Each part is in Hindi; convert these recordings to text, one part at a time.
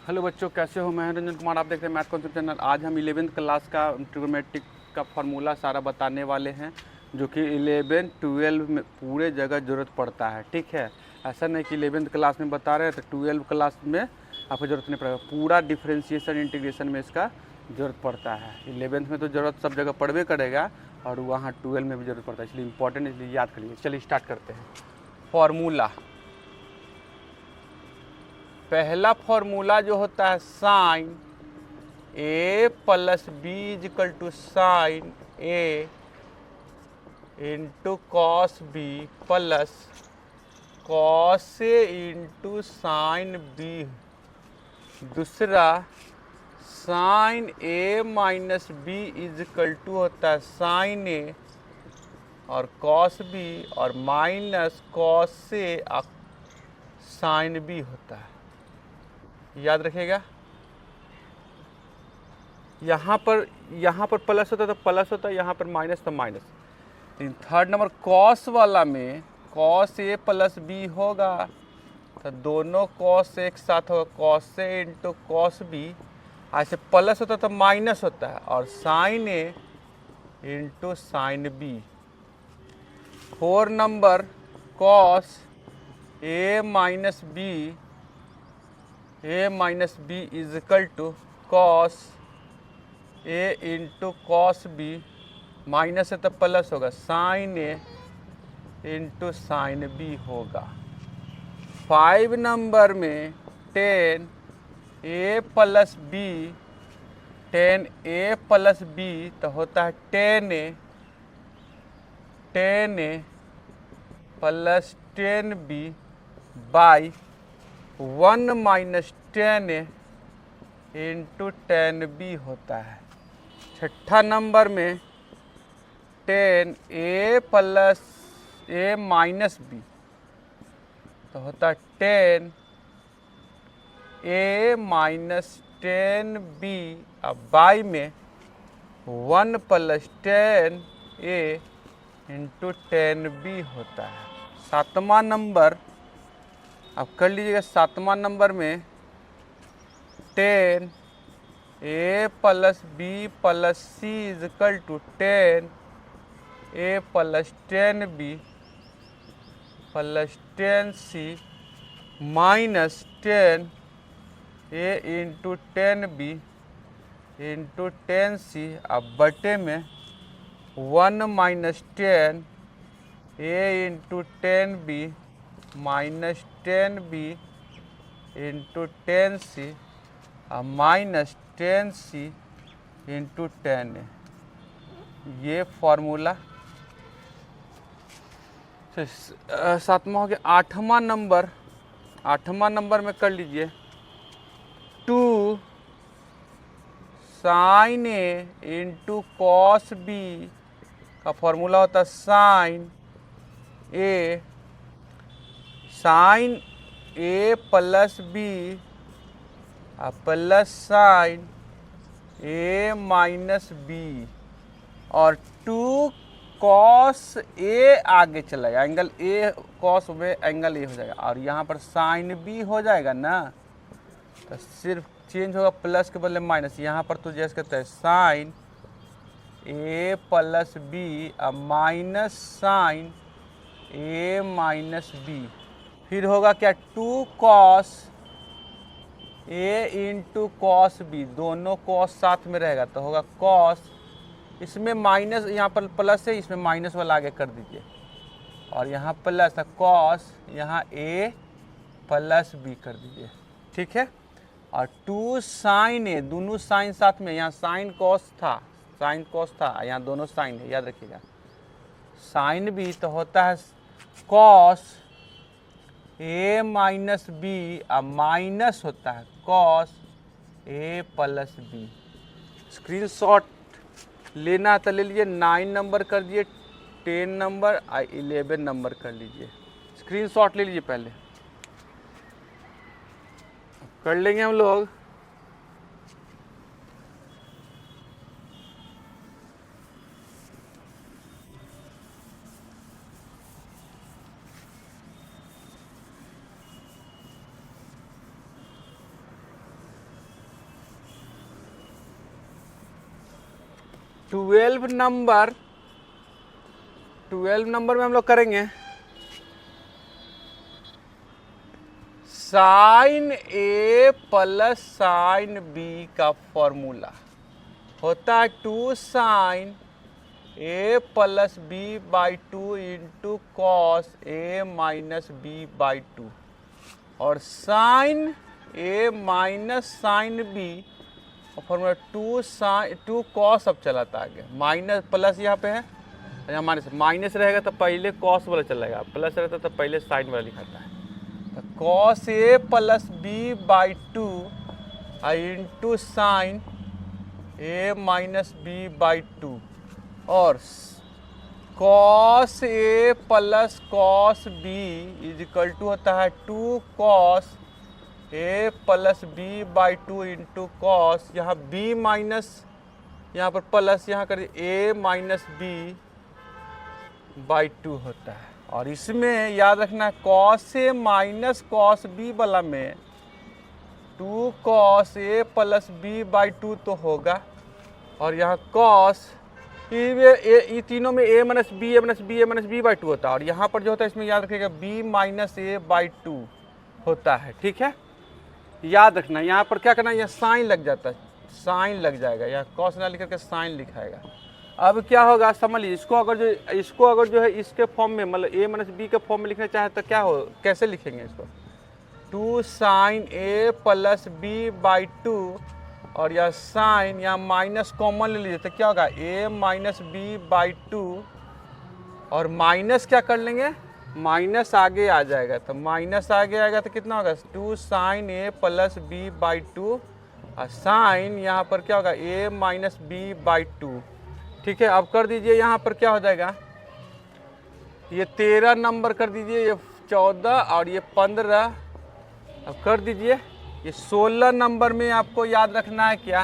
हेलो बच्चों, कैसे हो? मैं रंजन कुमार, आप देख रहे हैं मैथ कॉन्सेप्ट चैनल। आज हम 11वीं क्लास का ट्रिग्नोमेट्रिक का फार्मूला सारा बताने वाले हैं, जो कि 11 12 में पूरे जगह ज़रूरत पड़ता है। ठीक है, ऐसा नहीं कि 11वीं क्लास में बता रहे हैं तो 12 क्लास में आपको ज़रूरत नहीं पड़ेगा। पूरा डिफ्रेंशिएशन इंटीग्रेशन में इसका ज़रूरत पड़ता है। 11वीं में तो ज़रूरत सब जगह पड़वे करेगा और वहाँ 12 में भी ज़रूरत पड़ता है, इसलिए इंपॉर्टेंट, इसलिए याद करिए। चलिए स्टार्ट करते हैं। फार्मूला, पहला फार्मूला जो होता है sine A plus B equal to sine A into cos B plus cos A into sine B. दूसरा sine A minus B equal to होता है साइन ए और कॉस बी और minus cos A sine B होता है। याद रखिएगा, यहाँ पर प्लस होता है तो प्लस होता है, यहाँ पर माइनस तो माइनस। थर्ड नंबर कॉस वाला में कॉस ए प्लस बी होगा तो दोनों कॉस एक साथ होगा, cos A into cos B. ऐसे प्लस होता है तो माइनस होता है और sine A into sine B. Four number cos A minus B equal to cos A into cos B, minus है तो प्लस होगा, sine A into sine B होगा। 5 नंबर में टेन ए प्लस बी तो होता है tan A plus tan B by 1 minus tan A into tan B होता है। छठा नंबर में tan A plus A minus B तो होता है tan A minus tan B अब बाई में 1 plus tan A into tan B होता है। सातवां नंबर अब कर लीजिएगा। सातवां नंबर में tan A plus B plus C equal to tan A plus tan B plus tan C minus tan A into tan B into tan C अब बटे में 1 minus tan A into tan B minus tan B into tan C अब minus tan C into tan A. ये फार्मूला सातवां हो गया। आठवां नंबर में कर लीजिए। 2 sine A into cos B का फॉर्मूला होता है sine A plus B plus sign A minus B और 2 कॉस ए आगे चला जाएगा, एंगल ए कॉस में एंगल ए हो जाएगा और यहाँ पर साइन बी हो जाएगा ना, तो सिर्फ चेंज होगा प्लस के बदले माइनस। यहाँ पर तो जैसे कहते हैं साइन ए प्लस बी अब minus sign A minus B. फिर होगा क्या, 2 cos A into cos B, दोनों कॉस साथ में रहेगा तो होगा कॉस, इसमें माइनस, यहाँ पर प्लस है, इसमें माइनस वाला आगे कर दीजिए और यहाँ प्लस है कॉस, यहाँ ए प्लस बी कर दीजिए। ठीक है, और 2 साइन ए, दोनों साइन साथ में, यहाँ साइन कॉस था यहाँ दोनों साइन है, याद रखिएगा। साइन बी तो होता है कॉस ए माइनस बी अब माइनस होता है cos A plus B. Screenshot लेना तो ले लीजिए। 9 नंबर कर दिए, 10 नंबर और 11 नंबर कर लीजिए। स्क्रीनशॉट ले लीजिए, पहले कर लेंगे हम लोग। 12 नंबर में हम लोग करेंगे sine A plus sine B का फॉर्मूला होता है 2 sine A plus B by 2 into cos A minus B by 2 और sine A minus sine B और फॉर्मूला 2 कॉस अब चलाता आगे माइनस प्लस यहाँ पे है यहाँ माइनस रहेगा तो पहले कॉस वाला चलेगा प्लस रहता तो पहले साइन वाला लिखाता है तो cos A plus B by 2 into sine A minus B by 2 और cos A plus cos B is equal to होता है 2 cos A plus B by 2 into cos यहाँ बी माइनस यहाँ पर प्लस यहाँ कर ए माइनस बी बाई 2 होता है और इसमें याद रखना है cos A minus cos B वाला में 2 cos A plus B by 2 तो होगा और यहाँ कॉस ये तीनों में ए माइनस बी बाई 2 होता है और यहाँ पर जो होता है इसमें याद रखिएगा बी माइनस ए बाई 2 होता है। ठीक है, याद रखना यहाँ पर क्या करना है, यहाँ साइन लग जाता है, साइन लग जाएगा, यहाँ कॉस ना लिख करके साइन लिखाएगा। अब क्या होगा समझ लीजिए, इसको अगर जो है इसके फॉर्म में मतलब ए माइनस बी के फॉर्म में लिखना चाहे तो क्या हो, कैसे लिखेंगे इसको, 2 sine A plus B by 2 और यह साइन यहाँ माइनस कॉमन ले लीजिए तो क्या होगा ए माइनस बी बाई 2 और माइनस क्या कर लेंगे, माइनस आगे आ जाएगा तो माइनस आगे आएगा तो कितना होगा 2 sine A plus B by 2 और साइन यहाँ पर क्या होगा ए माइनस बी बाई 2। ठीक है, अब कर दीजिए यहाँ पर क्या हो जाएगा, ये 13 नंबर कर दीजिए, ये 14 और ये 15। अब कर दीजिए ये 16 नंबर में आपको याद रखना है क्या,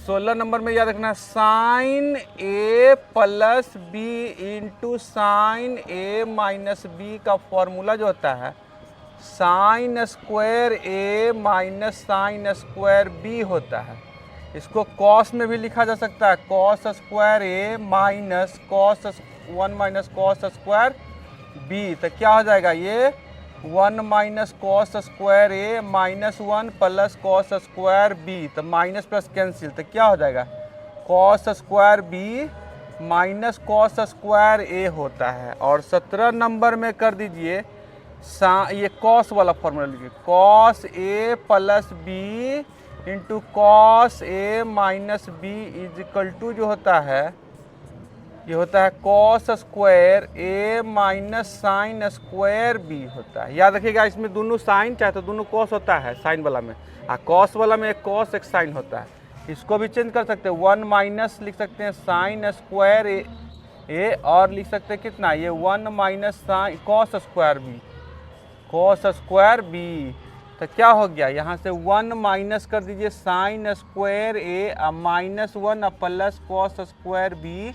16 नंबर में याद रखना sign A plus B into sine A minus B का फॉर्मूला जो होता है sine square A minus sine square B होता है। इसको कॉस में भी लिखा जा सकता है, cos square A minus cos 1 minus cos square B, तो क्या हो जाएगा ये 1 minus cos square A minus 1 plus cos square B, तो माइनस प्लस कैंसिल, तो क्या हो जाएगा cos square B minus cos square A होता है। और 17 नंबर में कर दीजिए ये कॉस वाला फॉर्मूला लिखिए, cos A plus B into cos A minus B is equal to जो होता है ये होता है cos square A minus sine square B होता है। याद रखिएगा इसमें दोनों साइन चाहे तो दोनों कॉस होता है साइन वाला में, कॉस वाला में एक कॉस एक साइन होता है। इसको भी चेंज कर सकते हैं, 1 माइनस लिख सकते हैं साइन स्क्वायर ए और लिख सकते हैं कितना ये 1 minus sine cos square B, तो क्या हो गया यहाँ से 1 माइनस कर दीजिए sine square A minus 1 plus cos square B,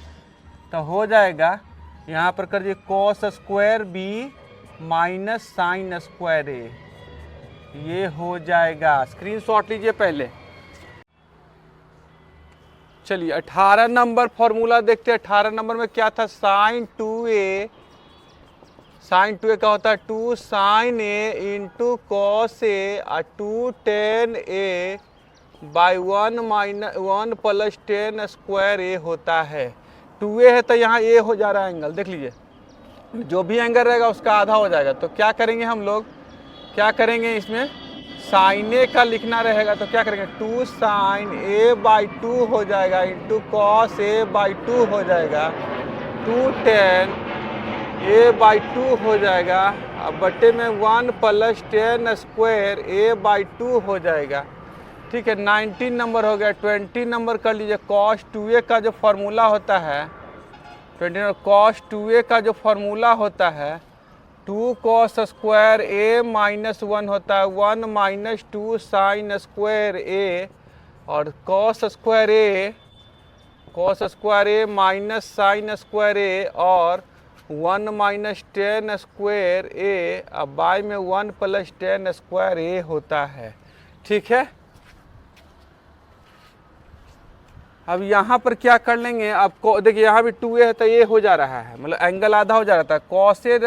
तो हो जाएगा यहाँ पर कर दीजिए cos square B minus sine square A, ये हो जाएगा। स्क्रीनशॉट लीजिए पहले। चलिए 18 नंबर फॉर्मूला देखते हैं। 18 नंबर में क्या था, साइन 2a का होता है 2 sine A into cos A और 2 tan A by 1 plus tan square A होता है। 2a है तो यहाँ a हो जा रहा है एंगल, देख लीजिए जो भी एंगल रहेगा उसका आधा हो जाएगा। तो क्या करेंगे हम लोग, क्या करेंगे इसमें साइन ए का लिखना रहेगा तो क्या करेंगे 2 साइन ए बाई 2 हो जाएगा इंटू कॉस ए बाई 2 हो जाएगा, 2 टेन ए बाई 2 हो जाएगा, अब बट्टे में 1 plus tan square A by 2 हो जाएगा। ठीक है, 19 नंबर हो गया। 20 नंबर कर लीजिए, कॉस 2a का जो फॉर्मूला होता है 20 कॉस 2a का जो फॉर्मूला होता है 2 कॉस स्क्वायर ए माइनस 1 होता है 1 माइनस 2 साइन स्क्वायर ए और cos square A minus sine square ए और 1 माइनस टेन स्क्वायर ए, अब बाई में 1 प्लस टेन स्क्वायर ए होता है। ठीक है, अब यहाँ पर क्या कर लेंगे, अब देखिए यहाँ भी 2a है तो ये हो जा रहा है, मतलब एंगल आधा हो जा रहा था। कॉस ए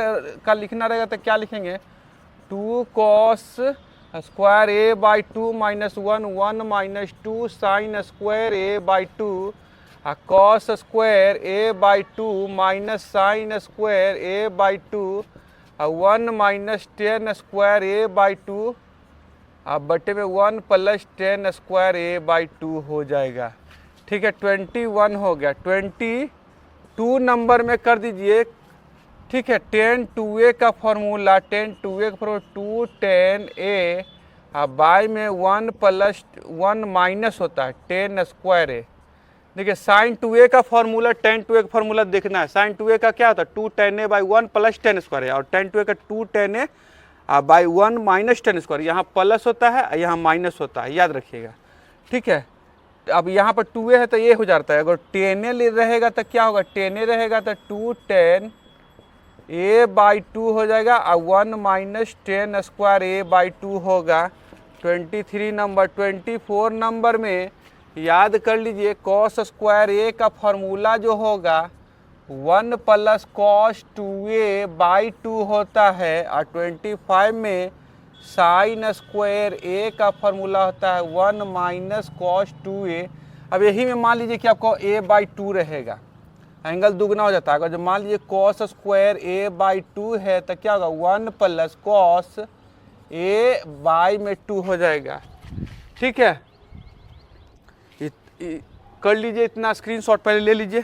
का लिखना रहेगा तो क्या लिखेंगे, 2 cos square a by 2 minus 1 minus 2 sine square a by 2 cos square a by 2 minus sine square a by 2 1 minus tan square a by 2 अब बटे में 1 plus tan square a by 2 हो जाएगा। ठीक है, 21 हो गया। 22 नंबर में कर दीजिए। ठीक है, 10 का फॉर्मूला 10 का फॉर्मूला 2 10a अब बाई में 1 प्लस 1 माइनस होता है 10 स्क्वायर a। देखिए साइन 2a का फॉर्मूला 10 2a का फॉर्मूला देखना है। साइन 2a का क्या होता है 2 10a बाई 1 प्लस 10 स्क्वायर है, और 10 2a का 2 10a बाई 1 माइनस 10 स्क्वायर, यहाँ प्लस होता है यहाँ माइनस होता है, याद रखिएगा। ठीक है, अब यहाँ पर 2a है तो ये हो जाता है, अगर 10a रहेगा तो क्या होगा, 10a रहेगा तो 2 10 a बाई 2 हो जाएगा और 1 माइनस 10 स्क्वायर a बाई 2 होगा। 23 नंबर। 24 नंबर में याद कर लीजिए कॉस स्क्वायर a का फॉर्मूला जो होगा 1 प्लस कॉस 2a बाई 2 होता है, और 25 में साइन स्क्वायर a का फॉर्मूला होता है 1 माइनस कॉस 2a। अब यही में मान लीजिए कि आपको a बाई 2 रहेगा, एंगल दुगना हो जाता है। अगर जब मान लीजिए कॉस स्क्वायर a बाई 2 है तो क्या होगा 1 प्लस कॉस a बाई में 2 हो जाएगा। ठीक है, कर लीजिए इतना स्क्रीनशॉट पहले ले लीजिए।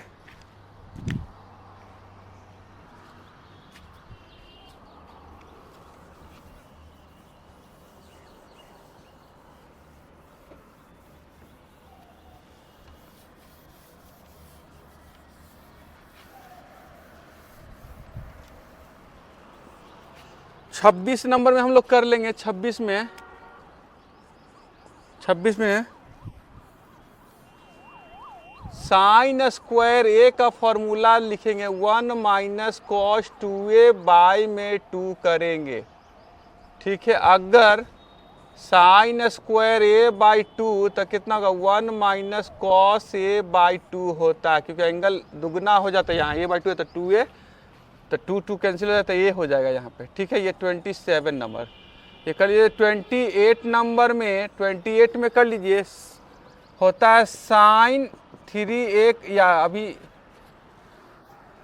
छब्बीस नंबर में हम लोग कर लेंगे। 26 में साइन स्क्वायर a का फॉर्मूला लिखेंगे 1 माइनस कॉस 2a बाई में 2 करेंगे। ठीक है, अगर साइन स्क्वायर a बाई 2 तो कितना होगा 1 माइनस कॉस a बाई 2 होता है, क्योंकि एंगल दुगना हो जाता है। यहाँ a बाई 2 है तो 2a, तो 2 2 कैंसिल हो जाता है, ये हो जाएगा यहाँ पे। ठीक है, ये 27 नंबर। ये कर लीजिए 28 नंबर में। 28 में कर लीजिए होता है साइन 3a, या अभी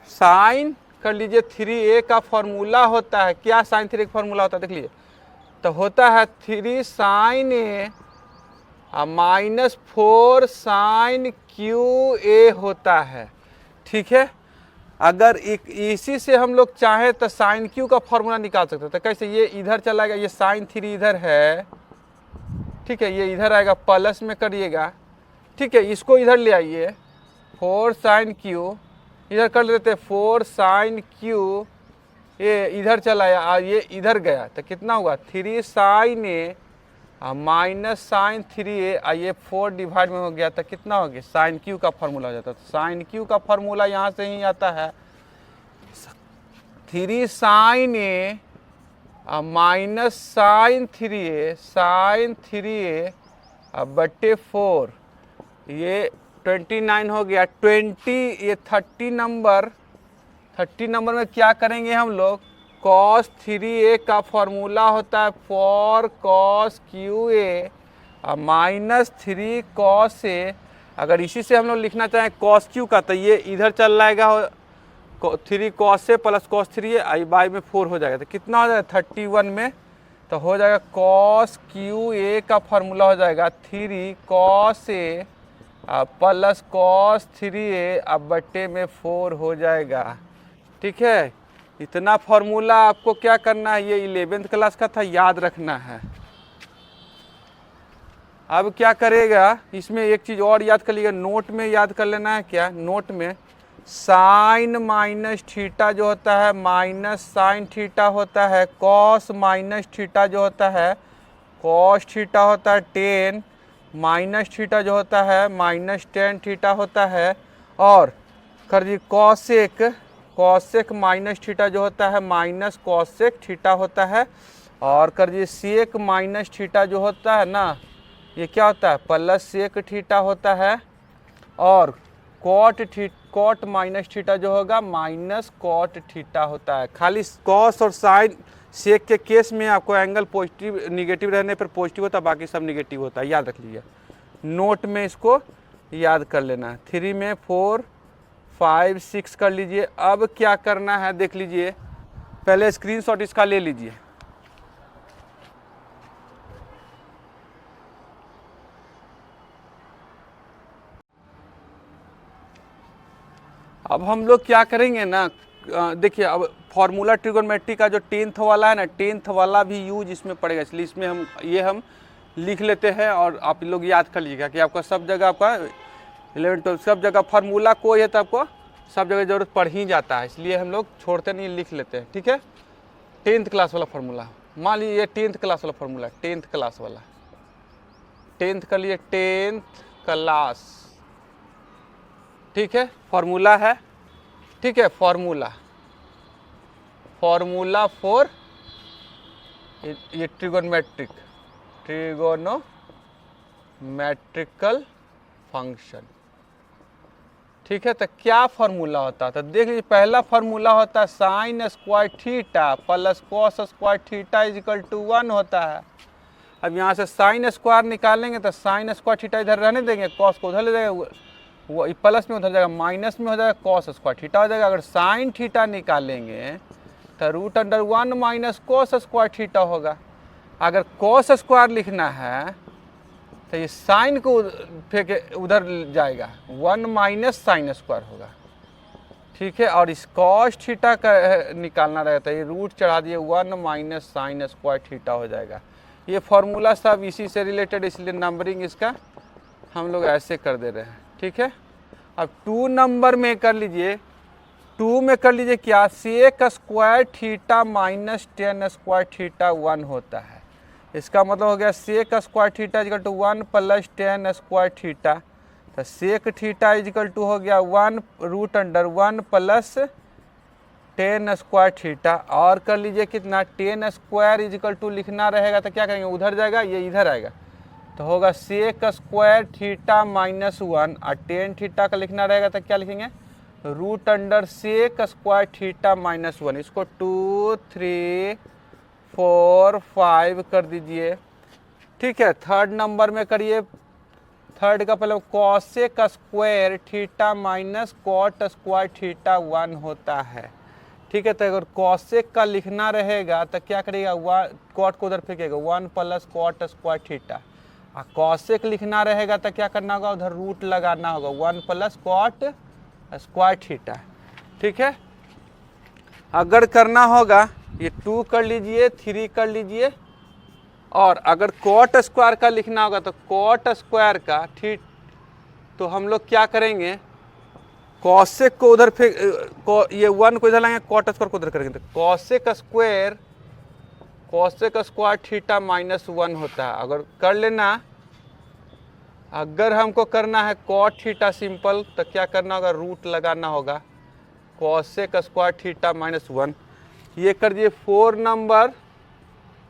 साइन कर लीजिए 3a का फॉर्मूला होता है, क्या साइन 3a का फॉर्मूला होता है देख लीजिए, तो होता है 3 sine a minus 4 sine QA होता है। ठीक है, अगर इसी से हम लोग चाहे तो साइन क्यू का फॉर्मूला निकाल सकते हैं। तो कैसे, ये इधर चला गया, ये साइन 3 इधर है। ठीक है, ये इधर आएगा, प्लस में करिएगा। ठीक है, इसको इधर ले आइए 4 साइन क्यू, इधर कर लेते 4 साइन क्यू, ये इधर चला आया और ये इधर गया तो कितना हुआ 3 sign A minus sign 3a, ये 4 डिवाइड में हो गया तो कितना हो गया साइन क्यू का फॉर्मूला हो जाता है। तो साइन क्यू का फॉर्मूला यहाँ से ही आता है 3 sign A minus sign 3a बट्टे 4, ये 29 हो गया। 30 नंबर में क्या करेंगे हम लोग, cos 3a का फॉर्मूला होता है 4 cos QA minus 3 cos a। अगर इसी से हम लोग लिखना चाहें cos Q का तो ये इधर चल जाएगा 3 cos a plus cos 3a by में 4 हो जाएगा, तो कितना हो जाएगा 31 में, तो हो जाएगा cos QA का फॉर्मूला हो जाएगा 3 cos a plus cos 3a बट्टे में 4 हो जाएगा। ठीक है, इतना फॉर्मूला आपको क्या करना है, ये 11th क्लास का था, याद रखना है। अब क्या करेगा, इसमें एक चीज़ और याद कर लीजिएगा, नोट में याद कर लेना है। क्या नोट में साइन माइनस थीटा जो होता है माइनस साइन थीटा होता है, कॉस माइनस थीटा जो होता है कॉस थीटा होता है, टेन माइनस थीटा जो होता है माइनस टेन थीटा होता है, और कर दीजिए कॉसेक माइनस थीटा जो होता है माइनस कॉसेक थीटा होता है, और कर दीजिए सेक माइनस थीटा जो होता है ना, ये क्या होता है प्लस सेक थीटा होता है, और कॉट माइनस थीटा जो होगा माइनस कॉट थीटा होता है। खाली कॉस और साइन सेक के केस में आपको एंगल पॉजिटिव निगेटिव रहने पर पॉजिटिव होता है, बाकी सब निगेटिव होता है, याद रख लीजिए। नोट में इसको याद कर लेना। 3 में 4 5 6 कर लीजिए। अब क्या करना है देख लीजिए, पहले स्क्रीनशॉट इसका ले लीजिए। अब हम लोग क्या करेंगे ना, देखिए अब फॉर्मूला ट्रिगोनोमेट्री का जो 10th वाला है ना, 10th वाला भी यूज इसमें पड़ेगा, इसलिए इसमें हम लिख लेते हैं और आप लोग याद कर लीजिएगा कि आपका सब जगह आपका 11 12 सब जगह फार्मूला कोई है तो आपको सब जगह जरूरत पड़ ही जाता है, इसलिए हम लोग छोड़ते नहीं, लिख लेते हैं। ठीक है, 10th क्लास वाला फार्मूला, मान लीजिए 10th क्लास वाला फार्मूला, 10th क्लास वाला, 10th कर लिए 10th क्लास। ठीक है, फार्मूला है। ठीक है, फार्मूला फॉर ये ट्रिगोनोमेट्रिकल फंक्शन। ठीक है, तो क्या फार्मूला होता है, तो देख लीजिए पहला फार्मूला होता है sine square theta plus cos square theta is equal to 1 होता है। अब यहाँ से साइन स्क्वायर निकालेंगे तो साइन स्क्वायर थीटा इधर रहने देंगे, कॉस को उधर ले जाएगा, वो प्लस में उधर जाएगा, माइनस में हो जाएगा, कॉस स्क्वायर थीटा हो जाएगा। अगर साइन थीटा निकालेंगे तो root under 1 minus cos square theta होगा। अगर कॉस स्क्वायर लिखना है तो ये साइन को फेंके उधर जाएगा, 1 माइनस साइन स्क्वायर होगा। ठीक है, और इस कॉस थीटा का निकालना रहता है, ये रूट चढ़ा दिए 1 माइनस साइन स्क्वायर थीटा हो जाएगा। ये फार्मूला सब इसी से रिलेटेड, इसलिए नंबरिंग इसका हम लोग ऐसे कर दे रहे हैं। ठीक है, अब 2 नंबर में कर लीजिए, 2 में कर लीजिए क्या, sec square theta minus tan square theta 1 होता है। इसका मतलब हो गया sec square theta is equal to 1 plus tan square theta, तो सेक थीटा इजिकल टू हो गया 1 root under 1 plus tan square theta. और कर लीजिए कितना, टेन स्क्वायर इजिकल टू लिखना रहेगा तो क्या करेंगे, उधर जाएगा, ये इधर आएगा, तो होगा सेक स्क्वायर थीटा माइनस 1, और टेन थीटा का लिखना रहेगा तो क्या लिखेंगे, root under sec square theta minus 1। इसको 2 3 4 5 कर दीजिए। ठीक है, थर्ड नंबर में करिए, थर्ड का पहले cosec square theta minus cot square theta 1 होता है। ठीक है, तो अगर कॉसेक का लिखना रहेगा तो क्या करेगा, कॉट को उधर फेंकेगा, 1 प्लस कॉट स्क्वायर थीटा। और कॉसेक लिखना रहेगा तो क्या करना होगा, उधर रूट लगाना होगा, 1 प्लस कॉट स्क्वायर थीटा। ठीक है, अगर करना होगा ये 2 कर लीजिए, 3 कर लीजिए, और अगर कॉट स्क्वायर का लिखना होगा तो कॉट स्क्वायर का, ठीक, तो हम लोग क्या करेंगे, कॉसेक को उधर फेंक, ये 1 को इधर लाएंगे, कॉट स्क्वायर को उधर करेंगे, तो कॉसेक स्क्वायर थीटा माइनस 1 होता है। अगर कर लेना, अगर हमको करना है कॉट थीटा सिंपल, तो क्या करना होगा, रूट लगाना होगा, कॉसेक स्क्वायर थीटा माइनस 1। ये कर दिए 4 नंबर,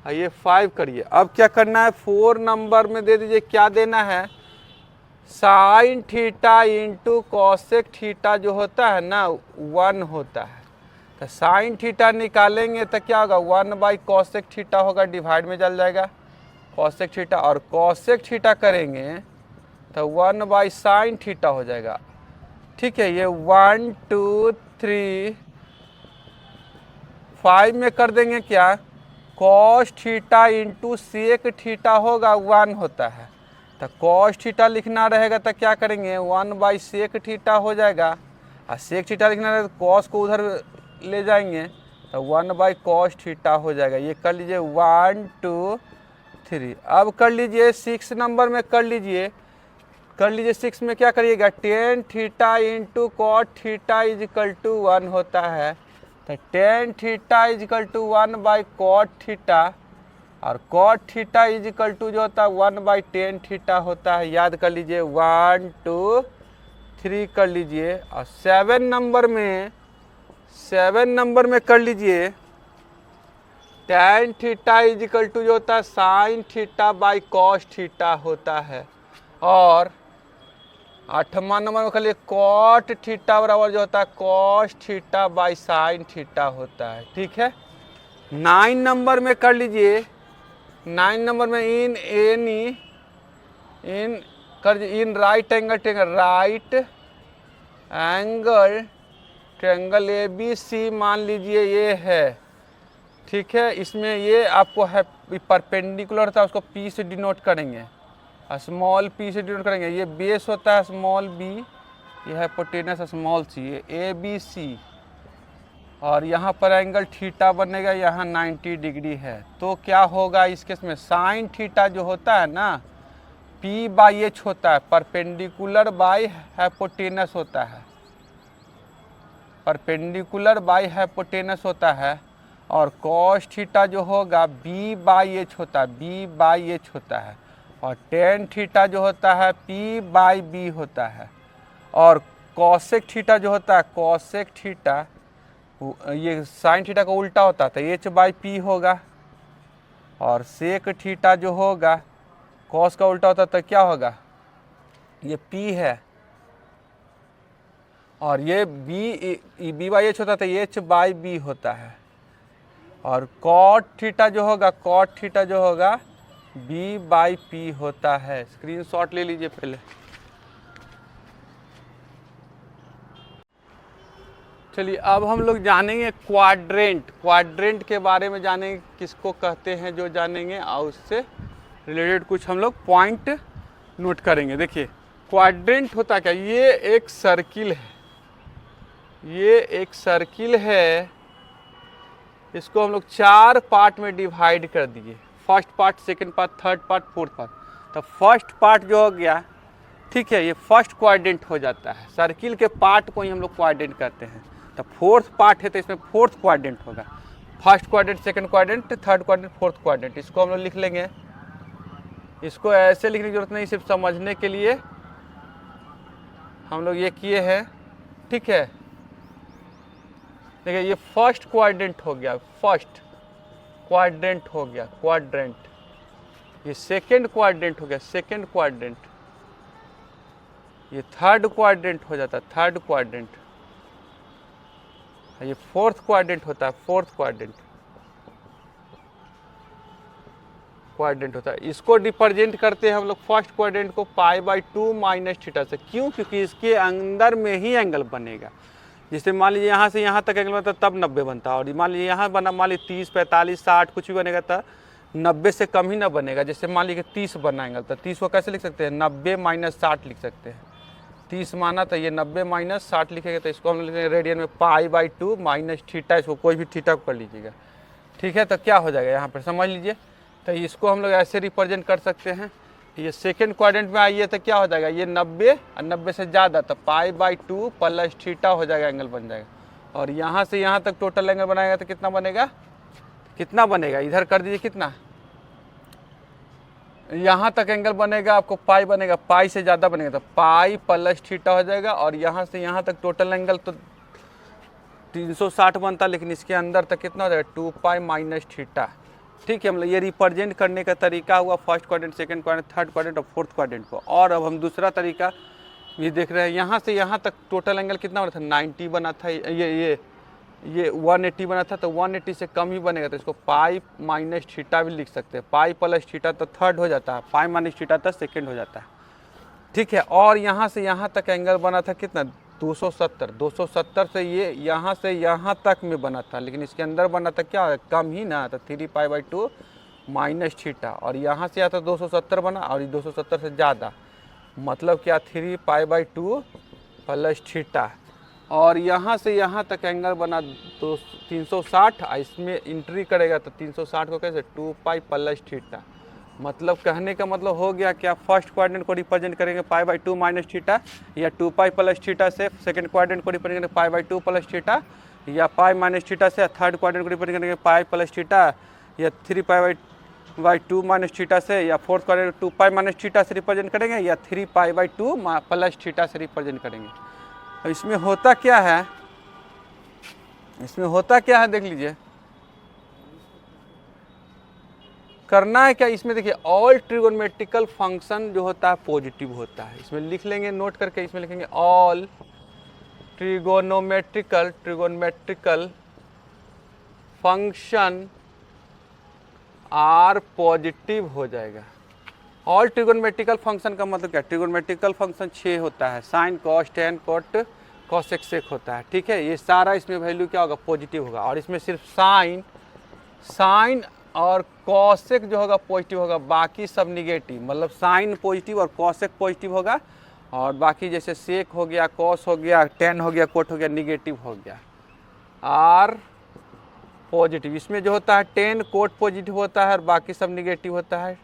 ये 5 करिए। अब क्या करना है, 4 नंबर में दे दीजिए, क्या देना है, sine theta into cosec theta जो होता है ना 1 होता है। तो साइन थीटा निकालेंगे तो क्या होगा, 1 बाई कॉसेक थीटा होगा, डिवाइड में चल जाएगा कॉसेक थीटा, और कॉसेक थीटा करेंगे तो 1 बाई साइन थीटा हो जाएगा। ठीक है, ये 1 2 3 5 में कर देंगे क्या, cos theta into sec theta होगा 1 होता है, तो कॉस थीटा लिखना रहेगा तो क्या करेंगे, 1 बाई सेक थीटा हो जाएगा, और सेक थीटा लिखना रहेगा तो कॉस को उधर ले जाएंगे तो 1 बाई कॉस थीटा हो जाएगा। ये कर लीजिए 1 2 3। अब कर लीजिए 6 नंबर में कर लीजिए 6 में क्या करिएगा, tan theta into cot theta is equal to 1 होता है, तो tan theta is equal to 1 by cot theta, और कॉट थीटा इजिकल टू जो होता है 1 बाई टेन थीटा होता है। याद कर लीजिए, 1 2 3 कर लीजिए। और 7 नंबर में कर लीजिए, टेन थीटा इजिकल टू जो होता है sine theta by cos theta होता है, और 8वां नंबर में खाली कॉट थीटा बराबर जो होता है cos theta by sine theta होता है, ठीक है। 9 नंबर में कर लीजिए, 9 नंबर में in right angle triangle ABC मान लीजिए ये है, ठीक है। इसमें ये आपको है परपेंडिकुलर था, उसको P से डिनोट करेंगे, स्मॉल p से डिनोट करेंगे। ये बेस होता है स्मॉल b, ये है हाइपोटेनस स्मॉल c, ये ABC, और यहाँ पर एंगल थीटा बनेगा, यहाँ 90 डिग्री है। तो क्या होगा इस केस में, साइन थीटा जो होता है ना P/H होता है, परपेंडिकुलर बाई हाइपोटेनस होता है, परपेंडिकुलर बाई हाइपोटेनस होता है। और कॉस थीटा जो होगा B/H होता है, B/H होता है। और टेन थीटा जो होता है P/B होता है। और कॉसेक थीटा जो होता है, कॉसेक थीटा ये साइन थीटा का उल्टा होता है, तो H/P होगा। और सेक थीटा जो होगा कॉस का उल्टा होता है, तो क्या होगा, ये P है। और ये B/H होता है, तो H/B होता है। और कॉट थीटा जो होगा, कॉट थीटा जो होगा B/P होता है। स्क्रीनशॉट ले लीजिए पहले। चलिए अब हम लोग जानेंगे क्वाड्रेंट, क्वाड्रेंट के बारे में जानेंगे, किसको कहते हैं जो जानेंगे, और उससे रिलेटेड कुछ हम लोग पॉइंट नोट करेंगे। देखिए क्वाड्रेंट होता क्या, ये एक सर्किल है, ये एक सर्किल है, इसको हम लोग 4 पार्ट में डिवाइड कर दिए, first part, second part, third part, fourth part. तो फर्स्ट पार्ट जो हो गया, ठीक है, ये फर्स्ट क्वाड्रेंट हो जाता है, सर्किल के पार्ट को ही हम लोग क्वाड्रेंट करते हैं। तो फोर्थ पार्ट है, तो इसमें फोर्थ क्वाड्रेंट होगा, first quadrant, second quadrant, third quadrant, fourth quadrant. इसको हम लोग लिख लेंगे, इसको ऐसे लिखने की जरूरत नहीं, सिर्फ समझने के लिए हम लोग ये किए हैं, ठीक है। देखिए ये फर्स्ट क्वाड्रेंट हो गया, फर्स्ट क्वाड्रेंट हो गया, क्वाड्रेंट। ये सेकंड क्वाड्रेंट हो गया, सेकंड क्वाड्रेंट। ये थर्ड क्वाड्रेंट हो जाता है, थर्ड क्वाड्रेंट। ये फोर्थ क्वाड्रेंट होता है, फोर्थ क्वाड्रेंट, क्वाड्रेंट होता है। इसको रिप्रेजेंट करते हैं हम लोग फर्स्ट क्वाड्रेंट को π/2 माइनस थीटा से। क्यों, क्योंकि इसके अंदर में ही एंगल बनेगा। जैसे मान लीजिए यहाँ से यहाँ तक एंगल बनता तब 90 बनता, और मान लीजिए यहाँ बना, मान लीजिए 30, 45, 60 कुछ भी बनेगा तो 90 से कम ही ना बनेगा। जैसे मान लीजिए 30 बना एंगल, तो 30 को कैसे लिख सकते हैं, 90 माइनस 60 लिख सकते हैं। 30 माना तो ये 90 माइनस 60 लिखेंगे, तो इसको हम लिखेंगे रेडियन में π/2 माइनस थीटा, इसको कोई भी थीटा को कर लीजिएगा, ठीक है। तो क्या हो जाएगा यहाँ पर समझ लीजिए, तो इसको हम लोग ऐसे रिप्रेजेंट कर सकते हैं। ये सेकेंड क्वाड्रेंट में आइए तो क्या हो जाएगा, ये 90 और 90 से ज़्यादा, तो π/2 प्लस थीटा हो जाएगा, एंगल बन जाएगा। और यहाँ से यहाँ तक टोटल एंगल बनाएगा तो कितना बनेगा, कितना बनेगा, इधर कर दीजिए, कितना, यहाँ तक एंगल बनेगा आपको पाई बनेगा, पाई से ज़्यादा बनेगा तो पाई प्लस थीटा हो जाएगा। और यहाँ से यहाँ तक टोटल एंगल तो 360 बनता, लेकिन इसके अंदर तक कितना हो जाएगा, 2π माइनस थीटा, ठीक है। मतलब ये रिप्रेजेंट करने का तरीका हुआ first quadrant, second quadrant, third quadrant और फोर्थ क्वाड्रेंट को। और अब हम दूसरा तरीका ये देख रहे हैं, यहाँ से यहाँ तक टोटल एंगल कितना बना था, 90 बना था, ये 180 बना था, तो 180 से कम ही बनेगा, तो इसको पाई माइनस थीटा भी लिख सकते हैं। पाई प्लस थीटा तो थर्ड हो जाता है, पाई माइनस थीटा तो सेकेंड हो जाता है, ठीक है। और यहाँ से यहाँ तक एंगल बना था कितना, 270, 270 से ये यहाँ से यहाँ तक में बना था, लेकिन इसके अंदर बना था क्या, कम ही ना, तो 3π/2 माइनस थीटा। और यहाँ से आता 270 बना, और 270 से ज़्यादा, मतलब क्या, 3π/2 प्लस थीटा। और यहाँ से यहाँ तक एंगल बना 360, इसमें एंट्री करेगा तो 360 को कैसे, 2π प्लस थीटा। मतलब कहने का मतलब हो गया क्या, फर्स्ट क्वाड्रेंट को रिप्रेजेंट करेंगे π/2 माइनस थीटा, या 2π प्लस थीटा से सेकंड क्वाड्रेंट को रिप्रेजेंट करेंगे π/2 प्लस थीटा, या पाई माइनस थीटा से थर्ड क्वाड्रेंट को रिप्रेजेंट करेंगे पाई प्लस थीटा, या 3π/2 माइनस थीटा से, या फोर्थ क्वाड्रेंट 2π माइनस थीटा से रिप्रेजेंट करेंगे, या 3π/2 प्लस थीटा से रिप्रेजेंट करेंगे। इसमें होता क्या है, इसमें होता क्या है देख लीजिए, करना है क्या इसमें, देखिए ऑल ट्रिगोनोमेट्रिकल फंक्शन जो होता है पॉजिटिव होता है। इसमें लिख लेंगे नोट करके, इसमें लिखेंगे all trigonometrical function are positive हो जाएगा। ऑल ट्रिगोनोमेट्रिकल फंक्शन का मतलब क्या, ट्रिगोनोमेट्रिकल फंक्शन 6 होता है, sine cos tan cot cos sec होता है, ठीक है। ये सारा इसमें वैल्यू क्या होगा, पॉजिटिव होगा। और इसमें सिर्फ साइन और कॉसेक जो होगा पॉजिटिव होगा, बाकी सब निगेटिव, मतलब साइन पॉजिटिव और कॉसेक पॉजिटिव होगा, और बाकी जैसे सेक हो गया, कॉस हो गया, टेन हो गया, कोट हो गया, निगेटिव हो गया। आर पॉजिटिव, इसमें जो होता है टेन कोट पॉजिटिव होता है और बाकी सब निगेटिव होता है।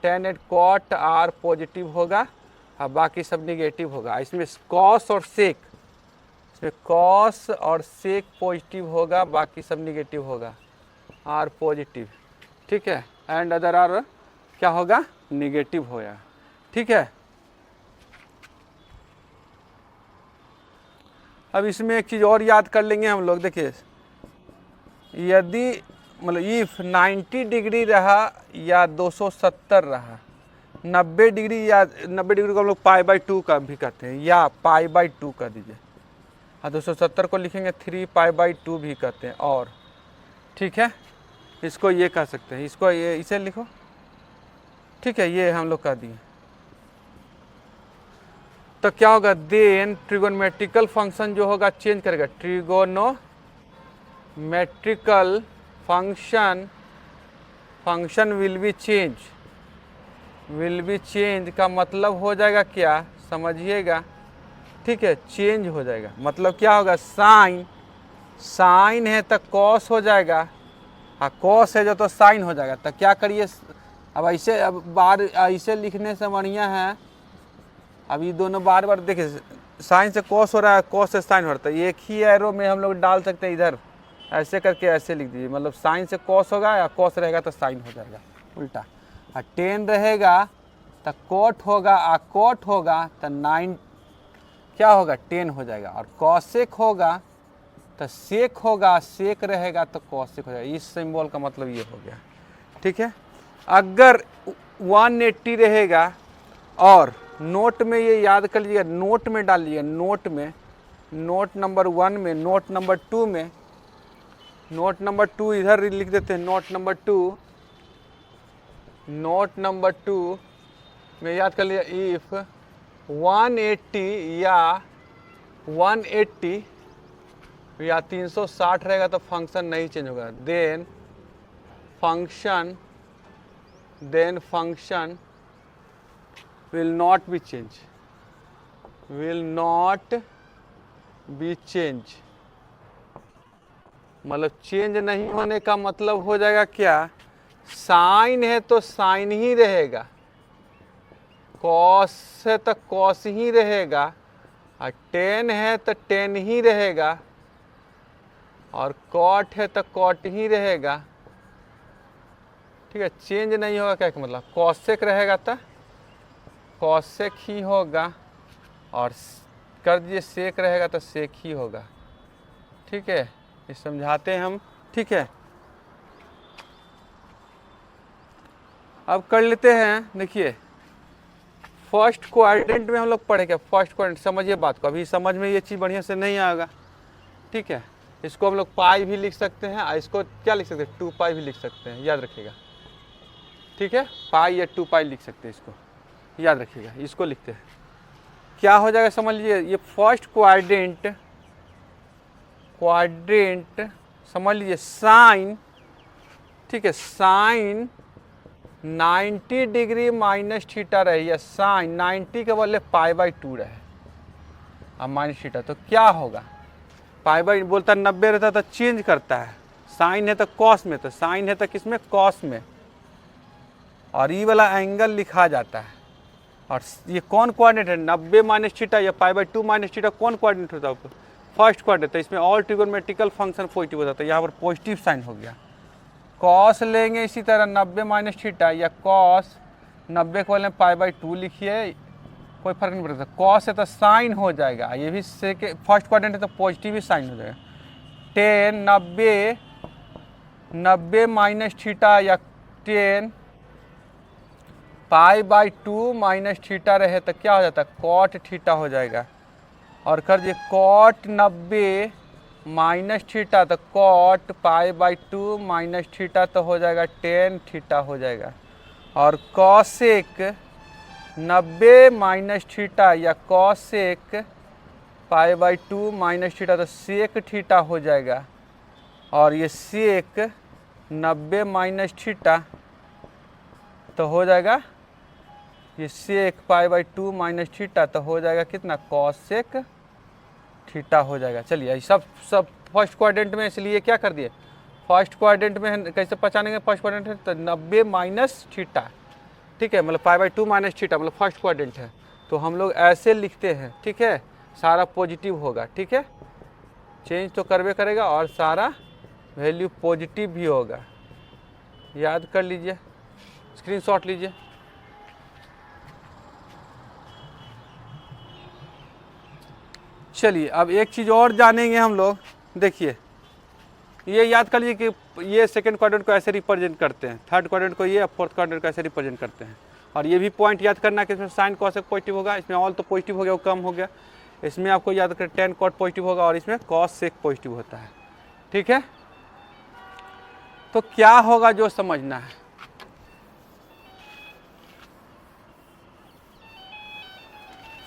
Tan and cot are positive होगा और बाकी सब निगेटिव होगा। इसमें कॉस और सेक, इसमें कॉस और सेक पॉजिटिव होगा, बाकी सब निगेटिव होगा, आर पॉजिटिव, ठीक है। एंड अदर आर क्या होगा, निगेटिव होगा, ठीक है। अब इसमें एक चीज़ और याद कर लेंगे हम लोग, देखिए यदि मतलब इफ 90 डिग्री रहा या 270 रहा, 90 डिग्री या 90 डिग्री को हम लोग π/2 का भी कहते हैं, या π/2 कर दीजिए, और 270 को लिखेंगे 3π/2 भी कहते हैं, और ठीक है, इसको ये कह सकते हैं, इसको ये इसे लिखो, ठीक है, ये हम लोग कह दिए। तो क्या होगा, देन ट्रिगोनोमेट्रिकल फंक्शन जो होगा चेंज करेगा, trigonometrical function will be change का मतलब हो जाएगा क्या, समझिएगा, ठीक है, चेंज हो जाएगा। मतलब क्या होगा, साइन है तो कॉस हो जाएगा, हाँ कॉस है जो तो साइन हो जाएगा। तो क्या करिए, अब ऐसे, अब बार ऐसे लिखने से बढ़िया है, अब ये दोनों बार बार देखिए, साइन से कॉस हो रहा है, कॉस से साइन हो रहा है, एक ही एरो में हम लोग डाल सकते हैं, इधर ऐसे करके ऐसे लिख दीजिए, मतलब साइन से कॉस होगा या कॉस रहेगा तो साइन हो जाएगा उल्टा, और टेन रहेगा तो कोट होगा, और कोट होगा तो 9 क्या होगा, 10 हो जाएगा, और कॉसेक होगा तो सेक होगा, सेक रहेगा तो कॉसेक हो जाएगा। इस सिंबल का मतलब ये हो गया, ठीक है। अगर 180 रहेगा, और नोट में ये याद कर लीजिएगा, नोट में डाल लीजिएगा, नोट नंबर 1 में, नोट नंबर 2 में, नोट नंबर 2 इधर लिख देते हैं, नोट नंबर 2 में याद कर लिया, इफ 180 या 360 रहेगा तो फंक्शन नहीं चेंज होगा, then function will not be change, मतलब चेंज नहीं होने का मतलब हो जाएगा क्या, साइन है तो साइन ही रहेगा, कॉस है तो कॉस ही रहेगा, और टेन है तो टेन ही रहेगा, और कॉट है तो कॉट ही रहेगा, ठीक है। चेंज नहीं होगा क्या मतलब, कॉसेक रहेगा तो कॉसेक ही होगा, और कर दीजिए सेक रहेगा तो सेक ही होगा, ठीक है। ये समझाते हैं हम, ठीक है। अब कर लेते हैं, देखिए फर्स्ट क्वाड्रेंट में हम लोग पढ़े क्या, फर्स्ट क्वाड्रेंट, समझिए बात को, अभी समझ में ये चीज़ बढ़िया से नहीं आएगा, ठीक है। इसको हम लोग पाई भी लिख सकते हैं, और इसको क्या लिख सकते हैं, 2π भी लिख सकते हैं, याद रखिएगा, ठीक है। पाई या 2π लिख सकते हैं, इसको याद रखिएगा। इसको लिखते हैं, क्या हो जाएगा समझ लीजिए, ये फर्स्ट क्वाड्रेंट समझ लीजिए, साइन, ठीक है, साइन 90 डिग्री माइनस थीटा रहे, या साइन 90 के बदले π/2 रहे, अब माइनस थीटा, तो क्या होगा, π/, बोलता 90 रहता तो चेंज करता है, साइन है तो कॉस में, तो साइन है तो किस में, कॉस में, और ये वाला एंगल लिखा जाता है। और ये कौन कोऑर्डिनेट है, 90 माइनस थीटा या π/2 माइनस थीटा, कौन कोऑर्डिनेट होता है, फर्स्ट क्वाड्रेंट। तो इसमें ऑल ट्रिगोनोमेट्रिकल फंक्शन पॉजिटिव होता है, तो यहाँ पर पॉजिटिव साइन हो गया। कॉस लेंगे इसी तरह 90 माइनस थीटा, या कॉस 90 को वाले π/2 लिखिए, कोई फर्क नहीं पड़ता, कॉस है तो साइन हो जाएगा, ये भी फर्स्ट क्वाड्रेंट है तो पॉजिटिव ही साइन हो जाएगा। 10 90 माइनस थीटा या 10 पाई बाई 2 माइनस थीटा रहे तो क्या हो जाता है, कॉट थीटा हो जाएगा। और कर दिए कॉट 90 माइनस थीटा तो cot pi by 2 minus theta तो हो जाएगा 10 थीटा हो जाएगा। और कॉसेक 90 माइनस थीटा या cosec pi by 2 minus theta तो सेक थीटा हो जाएगा। और ये सेक 90 माइनस थीटा तो हो जाएगा, ये सेक पाई बाई 2 माइनस थीटा तो हो जाएगा कितना, कॉसेक थीटा हो जाएगा। चलिए सब फर्स्ट क्वाड्रेंट में, इसलिए क्या कर दिए, फर्स्ट क्वाड्रेंट में कैसे पहचानेंगे, फर्स्ट क्वाड्रेंट है तो 90 माइनस थीटा, ठीक है, मतलब पाई बाई 2 माइनस थीटा मतलब फर्स्ट क्वाड्रेंट है, तो हम लोग ऐसे लिखते हैं, ठीक है, सारा पॉजिटिव होगा, ठीक है, चेंज तो करवे करेगा और सारा वैल्यू पॉजिटिव भी होगा, याद कर लीजिए, स्क्रीनशॉट लीजिए। चलिए अब एक चीज़ और जानेंगे हम लोग, देखिए ये याद कर लीजिए कि ये सेकंड क्वाड्रेंट को ऐसे रिप्रेजेंट करते हैं, थर्ड क्वाड्रेंट को ये, फोर्थ क्वाड्रेंट को ऐसे रिप्रेजेंट करते हैं। और ये भी पॉइंट याद करना कि इसमें साइन कॉसेक पॉजिटिव होगा, इसमें ऑल तो पॉजिटिव हो गया, वो कम हो गया, इसमें आपको याद कर टेन कॉट पॉजिटिव होगा और इसमें कॉस सेक पॉजिटिव होता है, ठीक है। तो क्या होगा जो समझना है,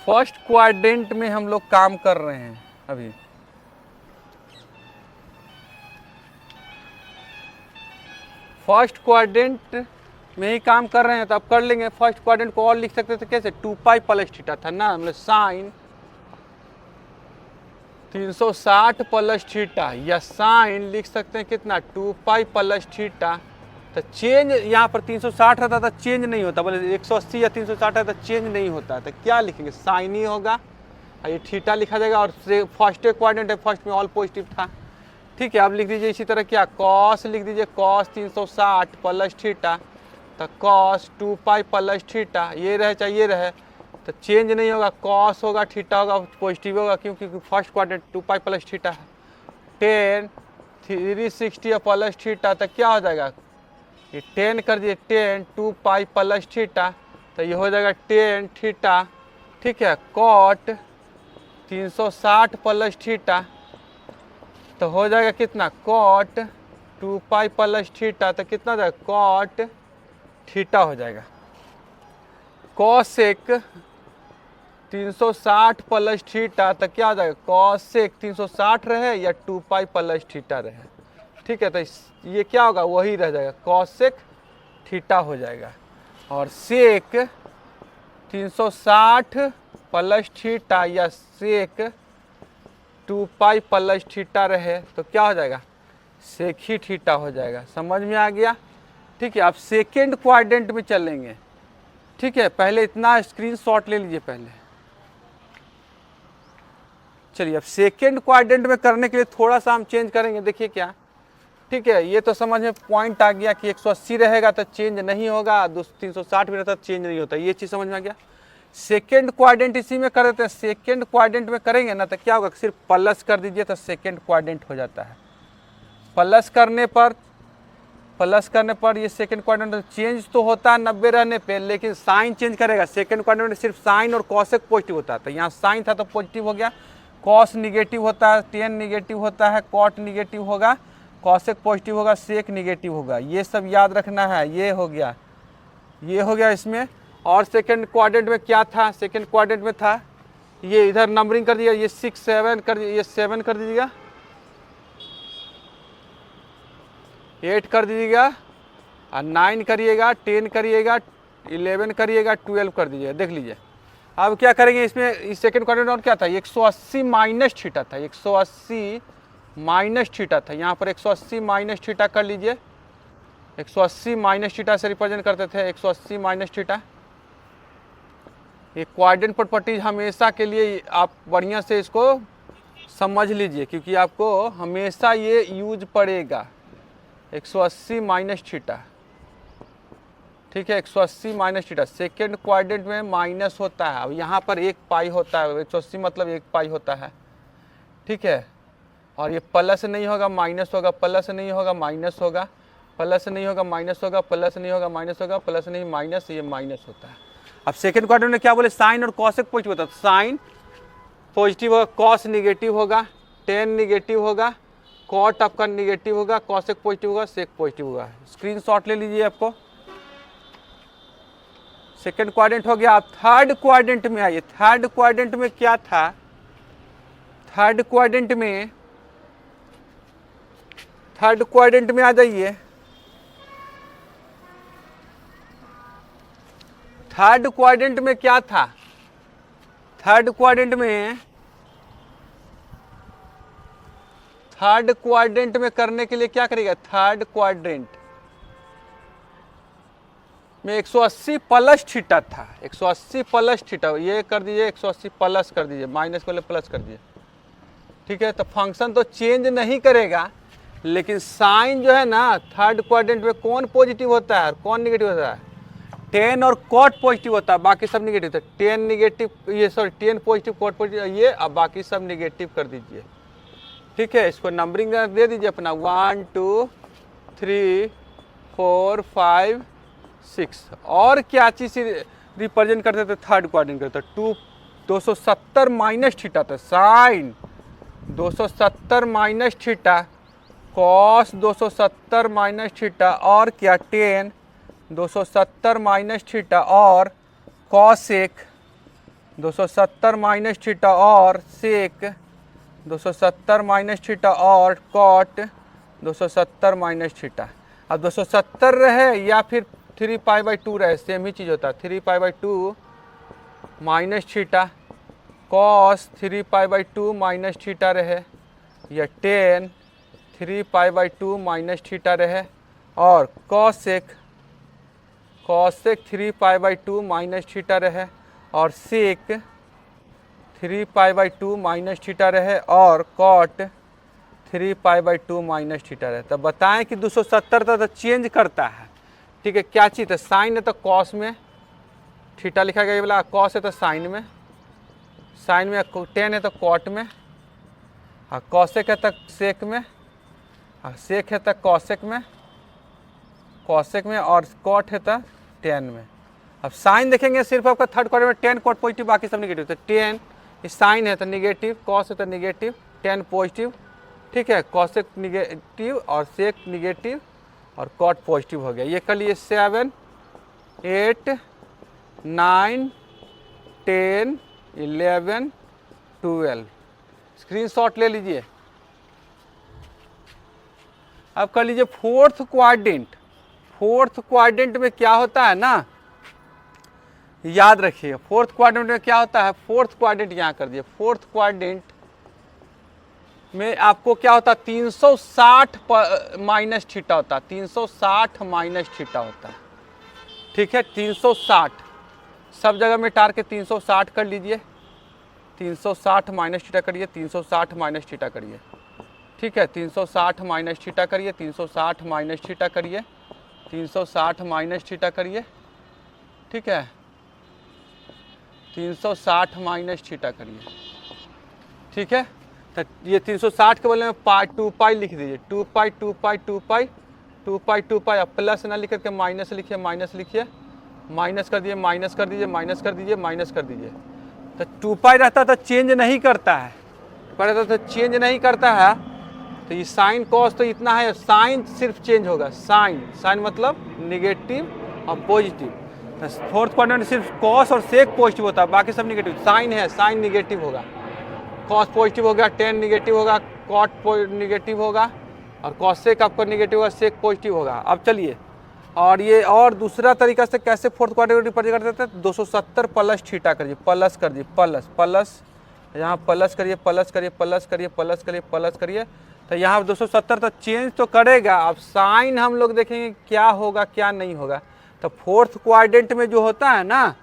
फर्स्ट क्वाड्रेंट में हम लोग काम कर रहे हैं अभी, फर्स्ट क्वाड्रेंट में ही काम कर रहे हैं तो अब कर लेंगे। फर्स्ट क्वाड्रेंट को और लिख सकते थे कैसे, 2 पाई प्लस थीटा था ना, मतलब साइन 360 प्लस थीटा, या साइन लिख सकते हैं कितना, 2 पाई प्लस थीटा। तो चेंज यहाँ पर 360 रहता था, चेंज नहीं होता, बोले 180 या 360 है तो चेंज नहीं होता, तो क्या लिखेंगे, साइन ही होगा, ये थीटा लिखा जाएगा। और फर्स्ट क्वाड्रेंट है, फर्स्ट में ऑल पॉजिटिव था, ठीक है। अब लिख दीजिए इसी तरह क्या, कॉस लिख दीजिए, कॉस 360 प्लस थीटा, तो कॉस 2 पाई प्लस थीटा, ये रहे चाहे ये रहे तो चेंज नहीं होगा, कॉस होगा, थीटा होगा, पॉजिटिव होगा, क्योंकि first quadrant 2 pi plus theta है। 10 360 प्लस थीटा तो क्या हो जाएगा, ये 10 कर दिए, 10 2 पाई प्लस थीटा तो ये हो जाएगा 10 थीटा, ठीक है। कॉट 360 प्लस थीटा तो हो जाएगा कितना, कॉट 2 पाई प्लस थीटा तो कितना हो जाएगा, कॉट थीटा हो जाएगा। कॉसेक 360 प्लस थीटा तो क्या हो जाएगा, कॉसेक 360 रहे या 2 पाई प्लस थीटा रहे, ठीक है, तो ये क्या होगा, वही रह जाएगा, कॉसेक थीटा हो जाएगा। और सेक 360 प्लस थीटा या सेक 2 पाई प्लस थीटा रहे तो क्या हो जाएगा, सेक ही थीटा हो जाएगा। समझ में आ गया, ठीक है। आप सेकेंड क्वाड्रेंट में चलेंगे, ठीक है, पहले इतना स्क्रीनशॉट ले लीजिए पहले। चलिए अब सेकेंड क्वाड्रेंट में करने के लिए थोड़ा सा हम चेंज करेंगे, देखिए क्या, ठीक है, ये तो समझ में पॉइंट आ गया कि 180 रहेगा तो चेंज नहीं होगा, 360 भी रहता तो चेंज नहीं होता, ये चीज़ समझ में आ गया। सेकेंड क्वाड्रेंट इसी में कर देते हैं, सेकेंड क्वाड्रेंट में करेंगे ना तो क्या होगा, सिर्फ प्लस कर दीजिए तो सेकेंड क्वाड्रेंट हो जाता है। प्लस करने पर ये सेकेंड क्वाड्रेंट चेंज तो होता है 90 रहने पे, लेकिन साइन चेंज करेगा। सेकेंड क्वाड्रेंट में सिर्फ साइन और कॉसेक पॉजिटिव होता है, तो यहाँ साइन था तो पॉजिटिव हो गया, कॉस निगेटिव होता है, टेन निगेटिव होता है, कॉट निगेटिव होगा, कॉसेक पॉजिटिव होगा, सेक निगेटिव होगा, ये सब याद रखना है। ये हो गया इसमें। और सेकेंड क्वाड्रेंट में क्या था, सेकेंड क्वाड्रेंट में था ये, इधर नंबरिंग कर दिया, ये 6 7 कर दीजिए, ये 7 कर दीजिएगा, 8 कर दीजिएगा, और 9 करिएगा, 10 करिएगा, 11 करिएगा, 12 कर दीजिएगा। देख लीजिए अब क्या करेंगे इसमें, इस सेकेंड क्वाड्रेंट और क्या था, 180 माइनस थीटा था, 180 माइनस थीटा था, यहाँ पर 180 माइनस थीटा कर लीजिए, 180 माइनस थीटा से रिप्रेजेंट करते थे, 180 माइनस थीटा। ये क्वाड्रेंट प्रॉपर्टीज हमेशा के लिए आप बढ़िया से इसको समझ लीजिए, क्योंकि आपको हमेशा ये यूज पड़ेगा। 180 माइनस थीटा, ठीक है, 180 माइनस थीटा, सेकेंड क्वाड्रेंट में माइनस होता है, अब यहाँ पर 1 पाई होता है, 180 मतलब 1 पाई होता है, ठीक है। और ये प्लस नहीं होगा माइनस होगा, प्लस नहीं होगा माइनस होगा, प्लस नहीं होगा माइनस होगा, प्लस नहीं होगा माइनस होगा, प्लस नहीं माइनस, ये माइनस होता है। अब सेकंड क्वाड्रेंट में क्या बोले, साइन और कॉसेक पॉजिटिव होता है, साइन पॉजिटिव होगा, कॉस निगेटिव होगा, टेन निगेटिव होगा, कॉट आपका निगेटिव होगा, कॉसेक पॉजिटिव होगा, सेक पॉजिटिव होगा। स्क्रीनशॉट ले लीजिए आपको। सेकंड क्वाड्रेंट हो गया। आप थर्ड क्वाड्रेंट में आइए। थर्ड क्वाड्रेंट में क्या था, थर्ड क्वाड्रेंट में आ जाइए। थर्ड क्वाड्रेंट में क्या था, थर्ड क्वाड्रेंट में करने के लिए क्या करेगा, थर्ड क्वाड्रेंट में 180 प्लस थीटा था, 180 प्लस थीटा, ये कर दीजिए 180 प्लस कर दीजिए, माइनस वाले प्लस कर दीजिए। ठीक है, तो फंक्शन तो चेंज नहीं करेगा, लेकिन साइन जो है ना थर्ड क्वाड्रेंट में कौन पॉजिटिव होता है और कौन निगेटिव होता है, टेन और कॉट पॉजिटिव होता है, बाकी सब निगेटिव होता है। टेन निगेटिव, ये sorry tan positive cot positive ये, अब बाकी सब निगेटिव कर दीजिए। ठीक है, इसको नंबरिंग दे दीजिए अपना 1 2 3 4 5 6। और क्या चीज़ रिप्रेजेंट करते थे थर्ड क्वाड्रेंट करते, 270 माइनस थीटा था, sine 270 minus theta, cos 270 minus theta, और क्या टेन 270 माइनस थीटा, और कॉसेक 270 माइनस थीटा, और सेक 270 माइनस थीटा, और कॉट 270 माइनस थीटा। अब 270 रहे या फिर 3π/2 रहे, सेम ही चीज़ होता है। 3π/2 minus theta, cos 3π/2 minus theta रहे, या टेन 3π/2 माइनस थीटा रहे, और कॉसेक 3π/2 माइनस थीटा रहे, और सेक 3π/2 माइनस थीटा रहे, और कॉट 3π/2 माइनस थीटा रहे। तो बताएं कि 270 तो चेंज करता है। ठीक है, क्या चीज़ है, साइन है तो कॉस में थीटा लिखा गया, ये बोला कॉस है तो साइन में, साइन में, टेन है तो कॉट में, हाँ कॉसेक है तो सेक में, हाँ सेक है तो कॉसेक में, और कॉट है तो टेन में। अब साइन देखेंगे सिर्फ आपका थर्ड क्वाड्रेंट में टेन कॉट पॉजिटिव, बाकी सब निगेटिव। तो टेन साइन है तो निगेटिव, कॉस है तो निगेटिव, टेन पॉजिटिव। ठीक है, कॉसेक निगेटिव और सेक निगेटिव और कॉट पॉजिटिव हो गया। ये कर लिए 7 8 9 10 11 12। स्क्रीनशॉट ले लीजिए। अब कर लीजिए फोर्थ क्वाड्रेंट। फोर्थ क्वाड्रेंट में क्या होता है ना, याद रखिए फोर्थ क्वाड्रेंट में क्या होता है। फोर्थ क्वाड्रेंट यहाँ कर दिए। फोर्थ क्वाड्रेंट में आपको क्या होता है, 360 माइनस थीटा होता है, 360 माइनस थीटा होता है। ठीक है, 360 सब जगह में टार के 360 कर लीजिए, 360 माइनस थीटा करिए, 360 माइनस थीटा करिए। ठीक है, 360 माइनस थीटा करिए, 360 माइनस थीटा करिए, 360 माइनस थीटा करिए। ठीक है, 360 माइनस थीटा करिए। ठीक है, तो ये 360 के बदले में 2π लिख दीजिए, 2π 2π 2π 2π 2π। अब प्लस ना लिख करके माइनस लिखिए, माइनस लिखिए, माइनस कर दीजिए, माइनस कर दीजिए, माइनस कर दीजिए, माइनस कर दीजिए। तो 2π रहता तो चेंज नहीं करता है, रहता तो चेंज नहीं करता है। तो ये साइन कॉस तो इतना है, साइन सिर्फ चेंज होगा, साइन, साइन मतलब निगेटिव और पॉजिटिव। तो फोर्थ क्वाड्रेंट सिर्फ कॉस और सेक पॉजिटिव होता है, बाकी सब निगेटिव। साइन है, साइन निगेटिव होगा, कॉस पॉजिटिव हो गया, टेन निगेटिव होगा, कॉट निगेटिव होगा, और कॉसेक आपका निगेटिव होगा, सेक पॉजिटिव होगा। अब चलिए, और ये और दूसरा तरीका से कैसे फोर्थ क्वाड्रेंट रिप्रेजेंट करते थे, 270 प्लस थीटा करिए, प्लस कर दिए, प्लस प्लस यहाँ प्लस करिए, प्लस करिए, प्लस करिए, प्लस करिए, प्लस करिए। तो यहाँ 270 तो चेंज तो करेगा। अब साइन हम लोग देखेंगे क्या होगा क्या नहीं होगा। तो फोर्थ क्वाड्रेंट में जो होता है ना,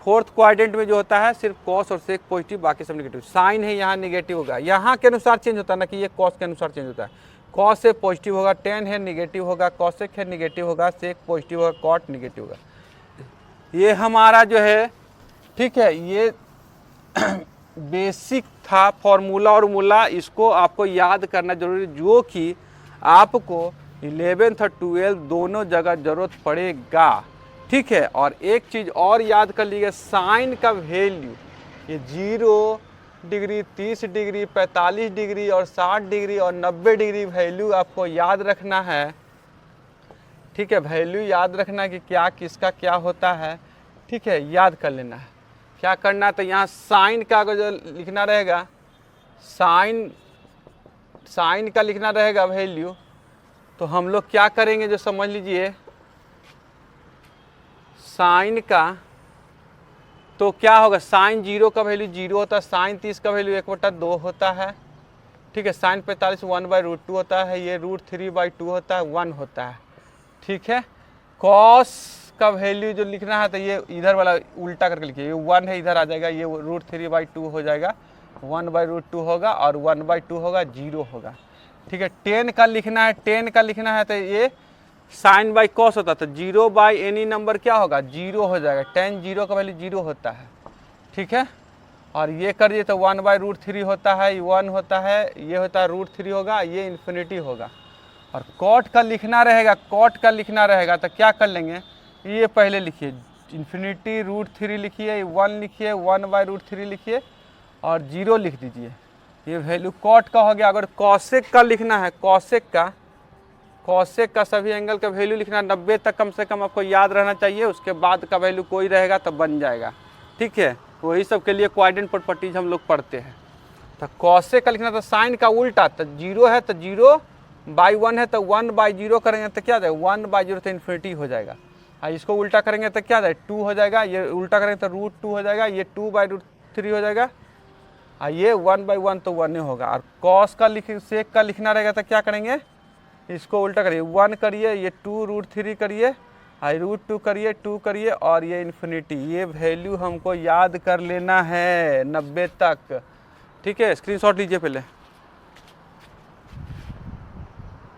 फोर्थ क्वाड्रेंट में जो होता है सिर्फ कॉस और सेक पॉजिटिव, बाकी सब नेगेटिव। साइन है यहाँ नेगेटिव होगा, यहाँ के अनुसार चेंज होता है ना कि ये कॉस के अनुसार चेंज होता है। कॉस से पॉजिटिव होगा, टेन है निगेटिव होगा, कॉसेक है निगेटिव होगा, सेक पॉजिटिव होगा, कॉट निगेटिव होगा। ये हमारा जो है, ठीक है, ये बेसिक था फॉर्मूला और मूला, इसको आपको याद करना जरूरी, जो कि आपको 11th और 12th दोनों जगह ज़रूरत पड़ेगा, ठीक है। और एक चीज़ और याद कर लीजिए, साइन का वैल्यू ये 0 डिग्री, 30 डिग्री, 45 डिग्री और 60 डिग्री और 90 डिग्री वैल्यू आपको याद रखना है, ठीक है। वैल्यू याद रखना कि क्या किसका क्या होता है, ठीक है, याद कर लेना है। क्या करना है, तो यहाँ साइन का अगर जो लिखना रहेगा, साइन का लिखना रहेगा वैल्यू, तो हम लोग क्या करेंगे, जो समझ लीजिए साइन का तो क्या होगा, साइन 0 का वैल्यू 0 होता है, साइन 30 का वैल्यू 1/2 होता है, ठीक है। साइन 45 1/√2 होता है, ये √3/2 होता है, 1 होता है, ठीक है। कॉस का वैल्यू जो लिखना है तो ये इधर वाला उल्टा करके लिखिए, ये 1 है इधर आ जाएगा, ये √3/2 हो जाएगा, 1/√2 होगा और 1/2 होगा, 0 होगा, ठीक है। 10 का लिखना है, 10 का लिखना है तो ये साइन बाई कॉस होता है, तो 0 बाई एनी नंबर क्या होगा, 0 हो जाएगा। 10 0 का वैल्यू 0 होता है, ठीक है। और ये करिए तो 1/√3 होता है, 1 होता है, ये होता है √3 होगा, ये इन्फिनिटी होगा। और कॉट का लिखना रहेगा, कॉट का लिखना रहेगा तो क्या कर लेंगे, ये पहले लिखिए इन्फिनिटी √3 लिखिए, 1 लिखिए, 1/√3 लिखिए और 0 लिख दीजिए, ये वैल्यू कॉट का हो गया। अगर कॉसेक का लिखना है, कॉसेक का सभी एंगल का वैल्यू लिखना, 90 तक कम से कम आपको याद रहना चाहिए, उसके बाद का वैल्यू कोई रहेगा तो बन जाएगा, ठीक है। वही सब के लिए क्वाड्रेंट प्रॉपर्टीज हम लोग पढ़ते हैं। तो कॉसेक का लिखना था साइन का उल्टा, तो 0 है तो 0/1 है तो 1/0 करेंगे तो क्या जाएगा, 1/0 तो इन्फिनिटी हो जाएगा। इसको उल्टा करेंगे तो क्या जाएगा, 2 हो जाएगा, ये उल्टा करेंगे तो √2 हो जाएगा, ये 2/√3 हो जाएगा, ये 1/1 तो 1 होगा। और कॉस का सेक का लिखना रहेगा तो क्या करेंगे, इसको उल्टा करिए, 1 करिए, ये 2√3 करिए, √2 करिए, 2 करिए और ये इन्फिनिटी। ये वैल्यू हमको याद कर लेना है 90 तक, ठीक है। स्क्रीनशॉट लीजिए पहले।